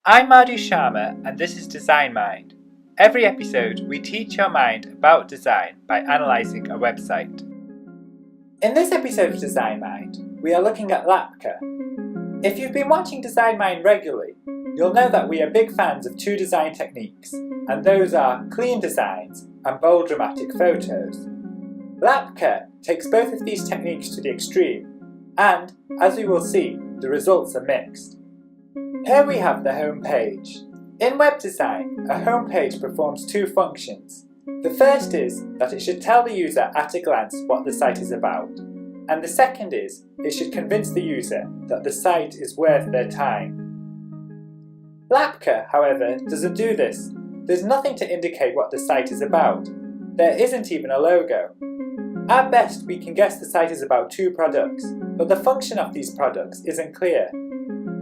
I'm Madhu Sharma and this is Design Mind. Every episode, we teach your mind about design by analysing a website. In this episode of Design Mind, we are looking at Lapka. If you've been watching Design Mind regularly, you'll know that we are big fans of two design techniques, and those are clean designs and bold dramatic photos. Lapka takes both of these techniques to the extreme, and, as we will see, the results are mixed. Here we have the home page. In web design, a home page performs two functions. The first is that it should tell the user at a glance what the site is about, and the second is it should convince the user that the site is worth their time. Lapka, however, doesn't do this. There's nothing to indicate what the site is about. There isn't even a logo. At best, we can guess the site is about two products, but the function of these products isn't clear.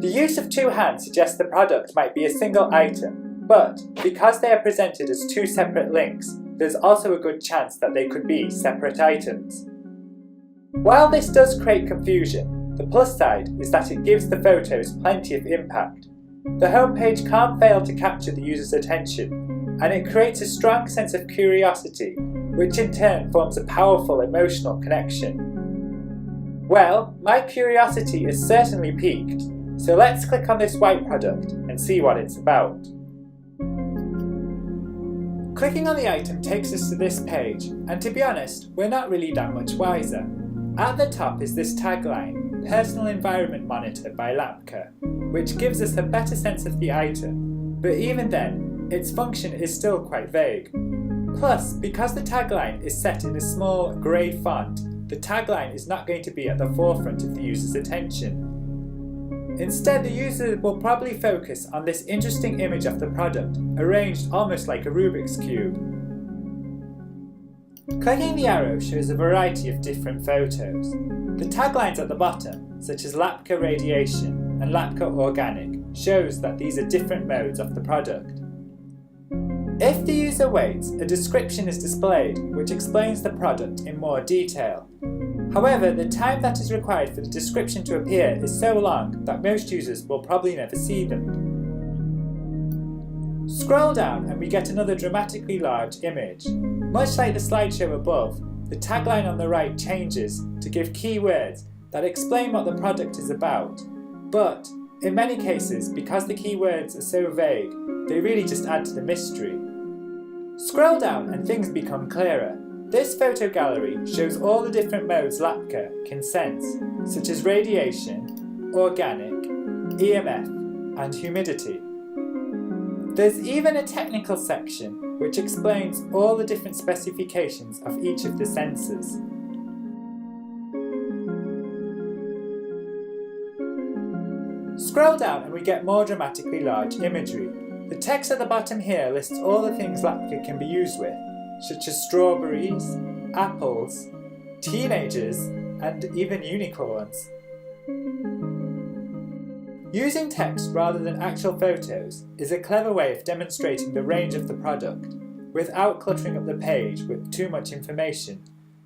The use of two hands suggests the product might be a single item, but because they are presented as two separate links, there's also a good chance that they could be separate items. While this does create confusion, the plus side is that it gives the photos plenty of impact. The homepage can't fail to capture the user's attention, and it creates a strong sense of curiosity, which in turn forms a powerful emotional connection. Well, my curiosity is certainly piqued. So let's click on this white product and see what it's about. Clicking on the item takes us to this page, and to be honest, we're not really that much wiser. At the top is this tagline, Personal Environment Monitor by Lapka, which gives us a better sense of the item, but even then, its function is still quite vague. Plus, because the tagline is set in a small grey font, the tagline is not going to be at the forefront of the user's attention. Instead, the user will probably focus on this interesting image of the product, arranged almost like a Rubik's Cube. Clicking the arrow shows a variety of different photos. The taglines at the bottom, such as Lapka Radiation and Lapka Organic, shows that these are different modes of the product. If the user waits, a description is displayed which explains the product in more detail. However, the time that is required for the description to appear is so long that most users will probably never see them. Scroll down and we get another dramatically large image. Much like the slideshow above, the tagline on the right changes to give keywords that explain what the product is about. But, in many cases, because the keywords are so vague, they really just add to the mystery. Scroll down and things become clearer. This photo gallery shows all the different modes Lapka can sense, such as radiation, organic, EMF, and humidity. There's even a technical section which explains all the different specifications of each of the sensors. Scroll down and we get more dramatically large imagery. The text at the bottom here lists all the things Lapka can be used with, such as strawberries, apples, teenagers, and even unicorns. Using text rather than actual photos is a clever way of demonstrating the range of the product, without cluttering up the page with too much information.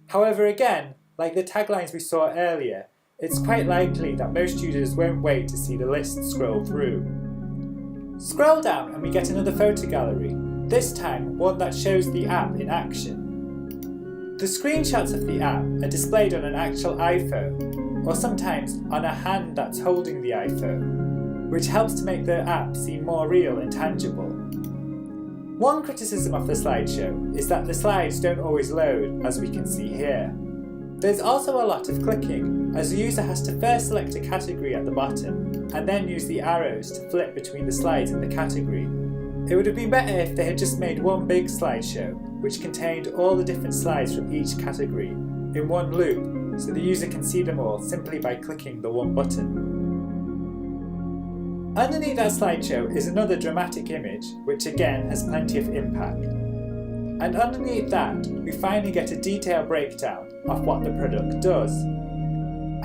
However, again, like the taglines we saw earlier, it's quite likely that most users won't wait to see the list scroll through. Scroll down and we get another photo gallery, this time one that shows the app in action. The screenshots of the app are displayed on an actual iPhone, or sometimes on a hand that's holding the iPhone, which helps to make the app seem more real and tangible. One criticism of the slideshow is that the slides don't always load, as we can see here. There's also a lot of clicking, as the user has to first select a category at the bottom, and then use the arrows to flip between the slides in the category. It would have been better if they had just made one big slideshow, which contained all the different slides from each category, in one loop, so the user can see them all simply by clicking the one button. Underneath that slideshow is another dramatic image, which again has plenty of impact. And underneath that, we finally get a detailed breakdown of what the product does.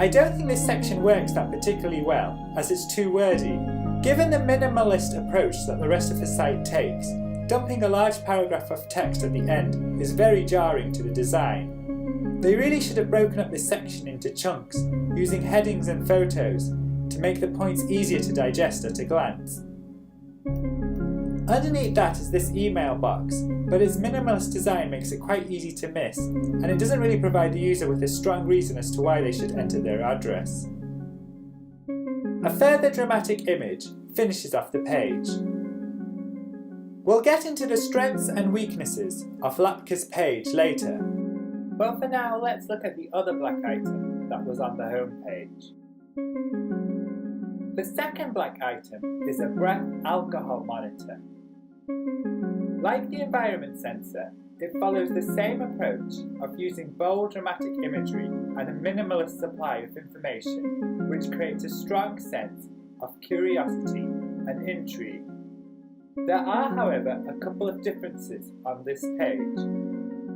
I don't think this section works that particularly well, as it's too wordy. Given the minimalist approach that the rest of the site takes, dumping a large paragraph of text at the end is very jarring to the design. They really should have broken up this section into chunks, using headings and photos, to make the points easier to digest at a glance. Underneath that is this email box, but its minimalist design makes it quite easy to miss, and it doesn't really provide the user with a strong reason as to why they should enter their address. A further dramatic image finishes off the page. We'll get into the strengths and weaknesses of Lapka's page later, but for now let's look at the other black item that was on the home page. The second black item is a breath alcohol monitor. Like the environment sensor, it follows the same approach of using bold dramatic imagery and a minimalist supply of information, which creates a strong sense of curiosity and intrigue. There are, however, a couple of differences on this page.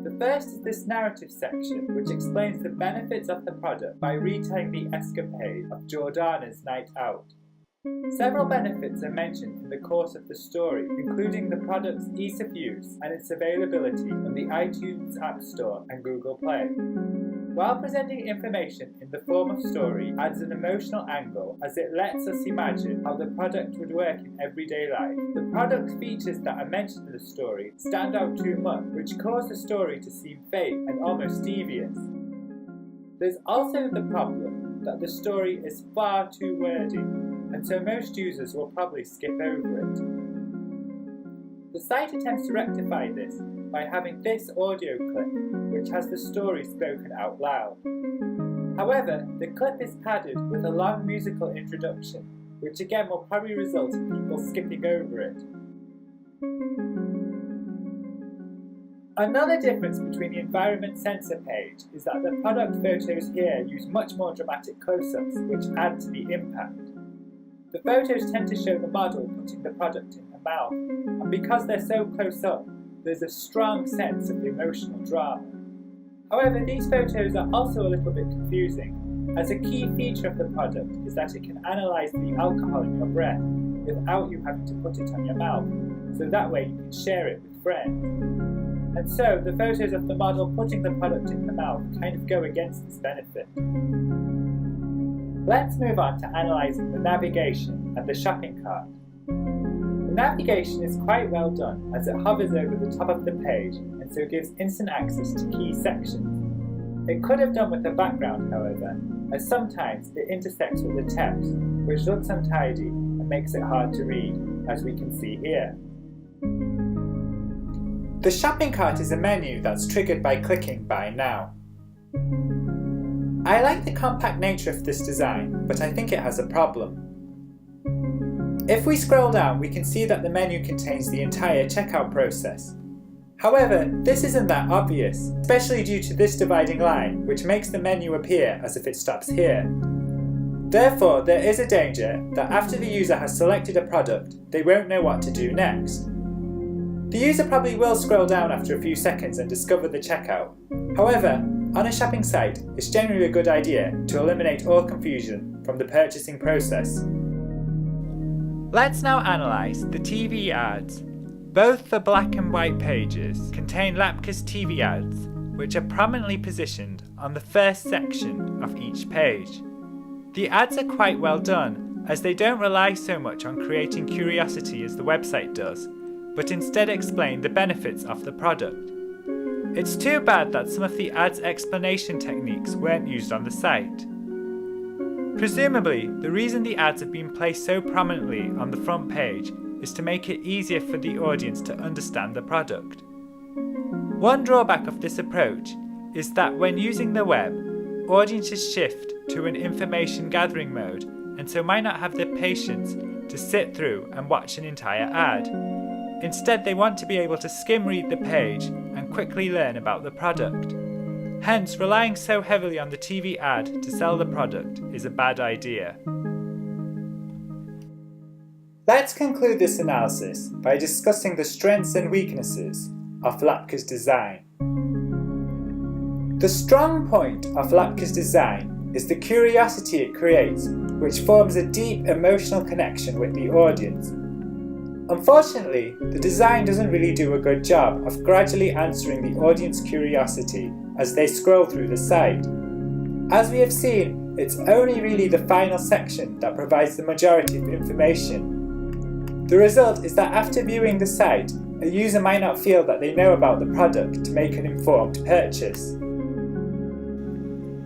The first is this narrative section, which explains the benefits of the product by retelling the escapade of Jordana's night out. Several benefits are mentioned in the course of the story, including the product's ease of use and its availability on the iTunes App Store and Google Play. While presenting information in the form of story adds an emotional angle as it lets us imagine how the product would work in everyday life, the product's features that are mentioned in the story stand out too much, which cause the story to seem fake and almost devious. There's also the problem that the story is far too wordy, and so most users will probably skip over it. The site attempts to rectify this by having this audio clip, which has the story spoken out loud. However, the clip is padded with a long musical introduction, which again will probably result in people skipping over it. Another difference between the environment sensor page is that the product photos here use much more dramatic close-ups, which add to the impact. The photos tend to show the model putting the product in her mouth, and because they're so close up, there's a strong sense of emotional drama. However, these photos are also a little bit confusing, as a key feature of the product is that it can analyse the alcohol in your breath without you having to put it on your mouth, so that way you can share it with friends. And so, the photos of the model putting the product in her mouth kind of go against this benefit. Let's move on to analysing the navigation and the shopping cart. The navigation is quite well done as it hovers over the top of the page and so gives instant access to key sections. It could have done with a background, however, as sometimes it intersects with the text, which looks untidy and makes it hard to read, as we can see here. The shopping cart is a menu that's triggered by clicking Buy Now. I like the compact nature of this design, but I think it has a problem. If we scroll down, we can see that the menu contains the entire checkout process. However, this isn't that obvious, especially due to this dividing line, which makes the menu appear as if it stops here. Therefore, there is a danger that after the user has selected a product, they won't know what to do next. The user probably will scroll down after a few seconds and discover the checkout. However, on a shopping site, it's generally a good idea to eliminate all confusion from the purchasing process. Let's now analyse the TV ads. Both the black and white pages contain Lapka's TV ads, which are prominently positioned on the first section of each page. The ads are quite well done, as they don't rely so much on creating curiosity as the website does, but instead explain the benefits of the product. It's too bad that some of the ads' explanation techniques weren't used on the site. Presumably, the reason the ads have been placed so prominently on the front page is to make it easier for the audience to understand the product. One drawback of this approach is that when using the web, audiences shift to an information gathering mode and so might not have the patience to sit through and watch an entire ad. Instead, they want to be able to skim read the page and quickly learn about the product. Hence, relying so heavily on the TV ad to sell the product is a bad idea. Let's conclude this analysis by discussing the strengths and weaknesses of Lapka's design. The strong point of Lapka's design is the curiosity it creates, which forms a deep emotional connection with the audience. Unfortunately, the design doesn't really do a good job of gradually answering the audience curiosity as they scroll through the site. As we have seen, it's only really the final section that provides the majority of information. The result is that after viewing the site, a user might not feel that they know about the product to make an informed purchase.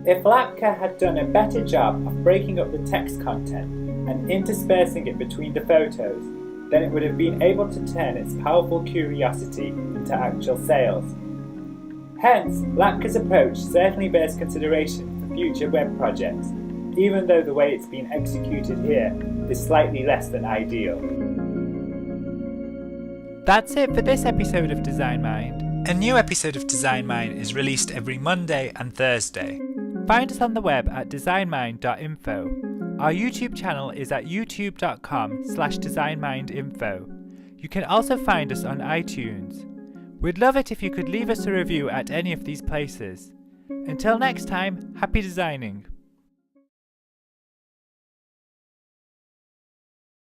If Lapka had done a better job of breaking up the text content and interspersing it between the photos, then it would have been able to turn its powerful curiosity into actual sales. Hence, Lapka's approach certainly bears consideration for future web projects, even though the way it's been executed here is slightly less than ideal. That's it for this episode of Design Mind. A new episode of Design Mind is released every Monday and Thursday. Find us on the web at designmind.info. Our YouTube channel is at youtube.com/designmindinfo. You can also find us on iTunes. We'd love it if you could leave us a review at any of these places. Until next time, happy designing!